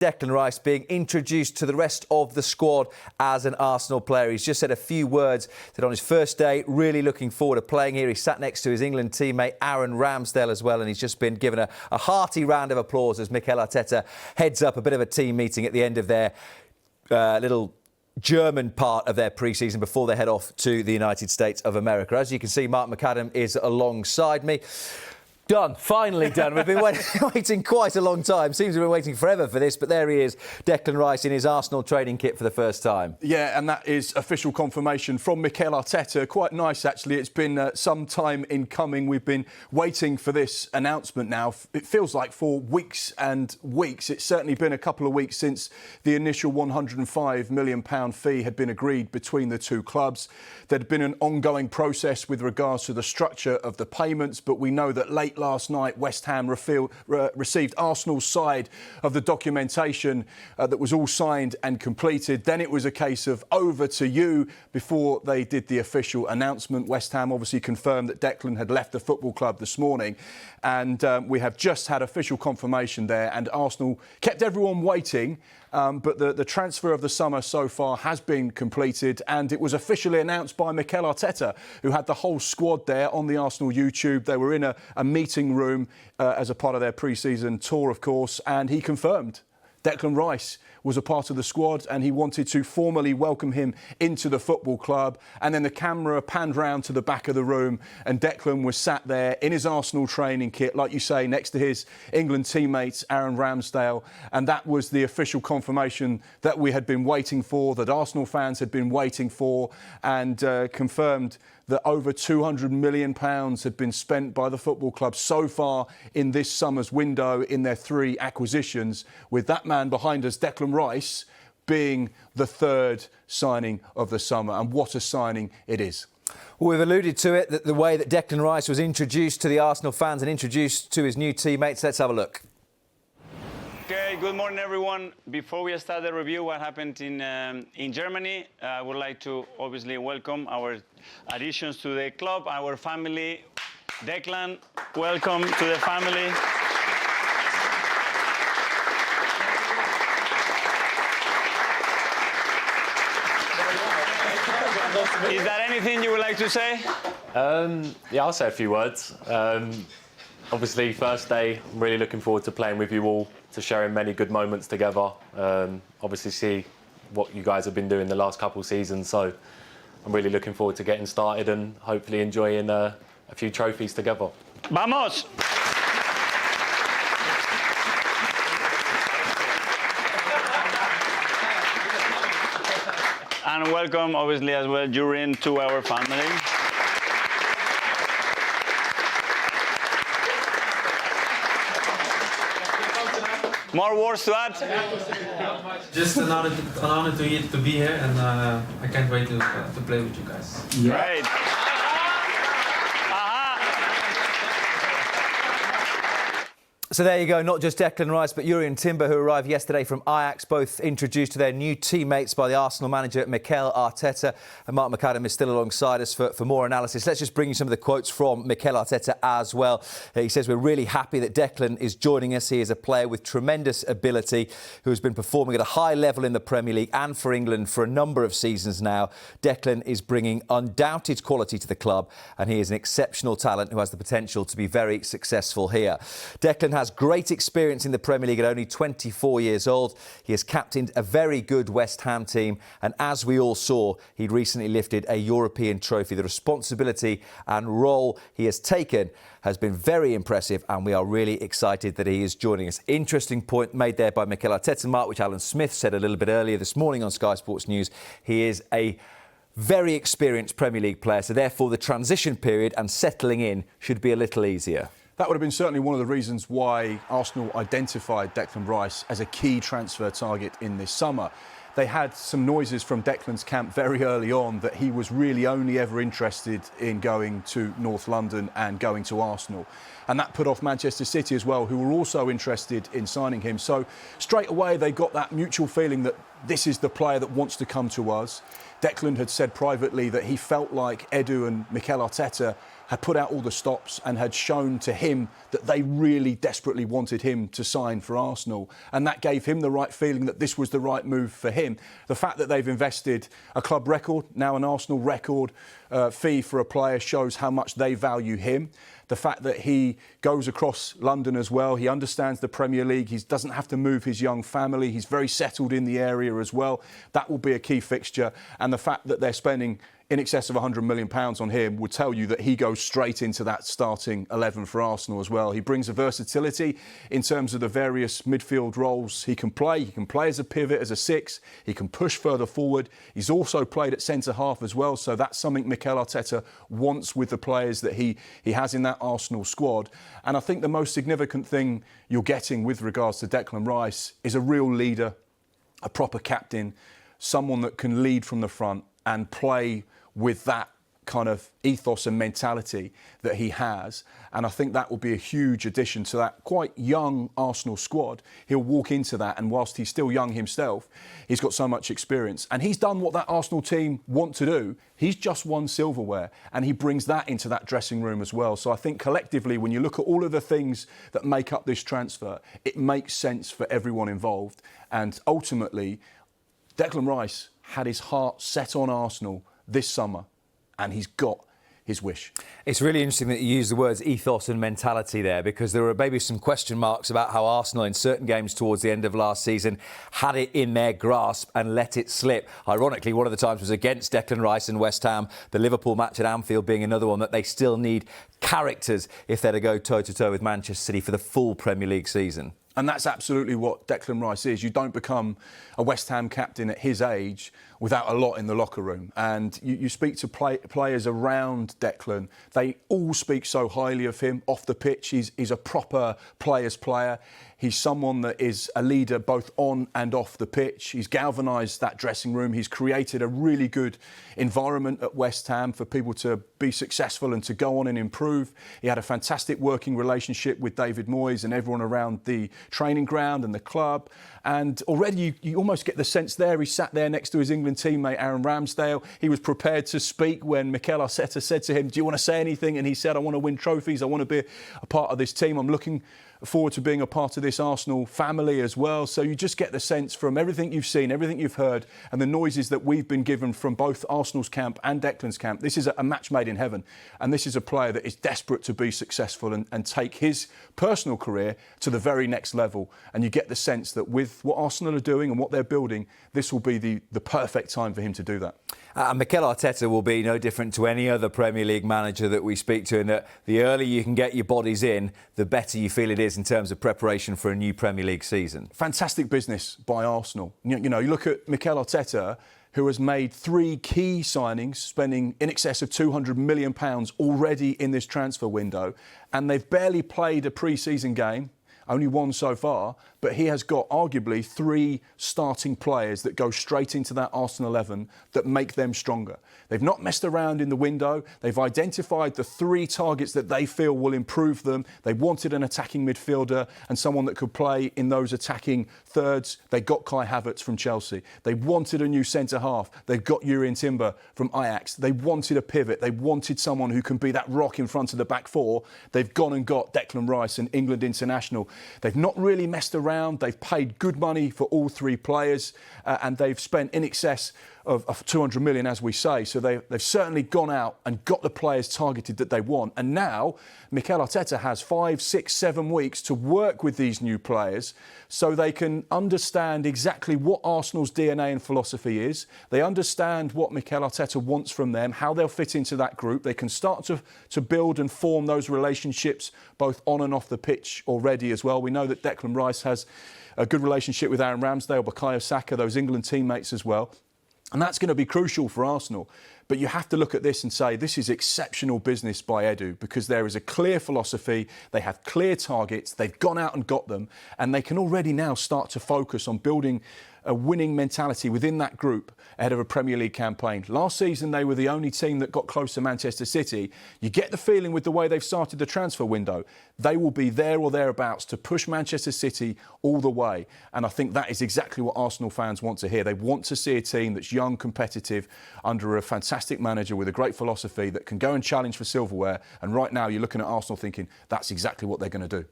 Declan Rice being introduced to the rest of the squad as an Arsenal player. He's just said a few words that on his first day, really looking forward to playing here. He sat next to his England teammate Aaron Ramsdale as well, and he's just been given a hearty round of applause as Mikel Arteta heads up a bit of a team meeting at the end of their little German part of their pre-season before they head off to the United States of America. As you can see, Mark McAdam is alongside me. Done. Finally done. We've been waiting quite a long time. Seems we've been waiting forever for this, but there he is, Declan Rice in his Arsenal training kit for the first time. Yeah, and that is official confirmation from Mikel Arteta. Quite nice, actually. It's been some time in coming. We've been waiting for this announcement now. It feels like for weeks and weeks. It's certainly been a couple of weeks since the initial £105 million fee had been agreed between the two clubs. There'd been an ongoing process with regards to the structure of the payments, but we know that late last night, West Ham received Arsenal's side of the documentation that was all signed and completed. Then it was a case of over to you before they did the official announcement. West Ham obviously confirmed that Declan had left the football club this morning, and we have just had official confirmation there, and Arsenal kept everyone waiting. But the transfer of the summer so far has been completed, and it was officially announced by Mikel Arteta, who had the whole squad there on the Arsenal YouTube. They were in a meeting room as a part of their pre-season tour, of course, and he confirmed Declan Rice was a part of the squad and he wanted to formally welcome him into the football club. And then the camera panned round to the back of the room and Declan was sat there in his Arsenal training kit, like you say, next to his England teammates, Aaron Ramsdale. And that was the official confirmation that we had been waiting for, that Arsenal fans had been waiting for, and confirmed that over £200 million had been spent by the football club so far in this summer's window in their 3 acquisitions, with that man behind us, Declan Rice, being the third signing of the summer. And what a signing it is. Well, we've alluded to it, that the way that Declan Rice was introduced to the Arsenal fans and introduced to his new teammates. Let's have a look. Okay, good morning, everyone. Before we start the review, what happened in Germany, I would like to obviously welcome our additions to the club, our family. Declan, welcome to the family. Is there anything you would like to say? Yeah, I'll say a few words. Obviously, first day, I'm really looking forward to playing with you all, to sharing many good moments together. Obviously, see what you guys have been doing the last couple of seasons, so I'm really looking forward to getting started and hopefully enjoying a few trophies together. Vamos! And welcome, obviously, as well, Jurin, to our family. More words to add? Just an honor to be here, and I can't wait to play with you guys. Great. So there you go, not just Declan Rice, but Jurrien Timber, who arrived yesterday from Ajax, both introduced to their new teammates by the Arsenal manager, Mikel Arteta. And Mark McAdam is still alongside us for more analysis. Let's just bring you some of the quotes from Mikel Arteta as well. He says, we're really happy that Declan is joining us. He is a player with tremendous ability who has been performing at a high level in the Premier League and for England for a number of seasons now. Declan is bringing undoubted quality to the club, and he is an exceptional talent who has the potential to be very successful here. Declan has great experience in the Premier League at only 24 years old. He has captained a very good West Ham team, and as we all saw, he'd recently lifted a European trophy. The responsibility and role he has taken has been very impressive, and we are really excited that he is joining us. Interesting point made there by Mikel Arteta, Mark, which Alan Smith said a little bit earlier this morning on Sky Sports News. He is a very experienced Premier League player, so therefore the transition period and settling in should be a little easier. That would have been certainly one of the reasons why Arsenal identified Declan Rice as a key transfer target in this summer. they had some noises from Declan's camp very early on that he was really only ever interested in going to North London and going to Arsenal. And that put off Manchester City as well, who were also interested in signing him. So straight away they got that mutual feeling that this is the player that wants to come to us. Declan had said privately that he felt like Edu and Mikel Arteta had put out all the stops and had shown to him that they really desperately wanted him to sign for Arsenal. And that gave him the right feeling that this was the right move for him. The fact that they've invested a club record, now an Arsenal record fee for a player shows how much they value him. The fact that he goes across London as well, he understands the Premier League, he doesn't have to move his young family, he's very settled in the area as well. That will be a key fixture. And the fact that they're spending in excess of £100 million on him would tell you that he goes straight into that starting 11 for Arsenal as well. He brings a versatility in terms of the various midfield roles he can play. He can play as a pivot, as a six. He can push further forward. He's also played at centre-half as well, so that's something Mikel Arteta wants with the players that he has in that Arsenal squad. And I think the most significant thing you're getting with regards to Declan Rice is a real leader, a proper captain, someone that can lead from the front and play with that kind of ethos and mentality that he has. And I think that will be a huge addition to that quite young Arsenal squad. He'll walk into that, and whilst he's still young himself, he's got so much experience. And he's done what that Arsenal team want to do. He's just won silverware, and he brings that into that dressing room as well. So I think collectively, when you look at all of the things that make up this transfer, it makes sense for everyone involved. And ultimately, Declan Rice had his heart set on Arsenal this summer, and he's got his wish. It's really interesting that you use the words ethos and mentality there, because there were maybe some question marks about how Arsenal in certain games towards the end of last season had it in their grasp and let it slip. Ironically, one of the times was against Declan Rice and West Ham, the Liverpool match at Anfield being another one, that they still need characters if they're to go toe-to-toe with Manchester City for the full Premier League season. And that's absolutely what Declan Rice is. You don't become a West Ham captain at his age without a lot in the locker room. And you speak to players around Declan, they all speak so highly of him off the pitch. He's a proper player's player. He's someone that is a leader both on and off the pitch. He's galvanised that dressing room. He's created a really good environment at West Ham for people to be successful and to go on and improve. He had a fantastic working relationship with David Moyes and everyone around the training ground and the club. And already you almost get the sense there, he sat there next to his England teammate Aaron Ramsdale. He was prepared to speak when Mikel Arteta said to him, "Do you want to say anything?" And he said, "I want to win trophies. I want to be a part of this team. I'm looking forward to being a part of this Arsenal family as well." So you just get the sense from everything you've seen, everything you've heard, and the noises that we've been given from both Arsenal's camp and Declan's camp. This is a match made in heaven. And this is a player that is desperate to be successful and take his personal career to the very next level. And you get the sense that with what Arsenal are doing and what they're building, this will be the perfect time for him to do that. And Mikel Arteta will be no different to any other Premier League manager that we speak to, in that the earlier you can get your bodies in, the better you feel it is in terms of preparation for a new Premier League season. Fantastic business by Arsenal. You know, you look at Mikel Arteta, who has made 3 key signings, spending in excess of £200 million already in this transfer window, and they've barely played a pre-season game. Only one so far, but he has got arguably 3 starting players that go straight into that Arsenal 11 that make them stronger. They've not messed around in the window. They've identified the 3 targets that they feel will improve them. They wanted an attacking midfielder and someone that could play in those attacking thirds. They got Kai Havertz from Chelsea. They wanted a new centre-half. They've got Jurrien Timber from Ajax. They wanted a pivot. They wanted someone who can be that rock in front of the back 4. They've gone and got Declan Rice, an England international. They've not really messed around. They've paid good money for all 3 players, and they've spent in excess of 200 million, as we say. So they've certainly gone out and got the players targeted that they want. And now Mikel Arteta has 5, 6, 7 weeks to work with these new players so they can understand exactly what Arsenal's DNA and philosophy is. They understand what Mikel Arteta wants from them, how they'll fit into that group. They can start to build and form those relationships both on and off the pitch already as well. We know that Declan Rice has a good relationship with Aaron Ramsdale, Bukayo Saka, those England teammates as well. And that's going to be crucial for Arsenal, But you have to look at this and say this is exceptional business by Edu, because there is a clear philosophy, they have clear targets, they've gone out and got them, and they can already now start to focus on building a winning mentality within that group ahead of a Premier League campaign. Last season, they were the only team that got close to Manchester City. You get the feeling with the way they've started the transfer window, they will be there or thereabouts to push Manchester City all the way. And I think that is exactly what Arsenal fans want to hear. They want to see a team that's young, competitive, under a fantastic manager with a great philosophy that can go and challenge for silverware. And right now, you're looking at Arsenal thinking that's exactly what they're going to do.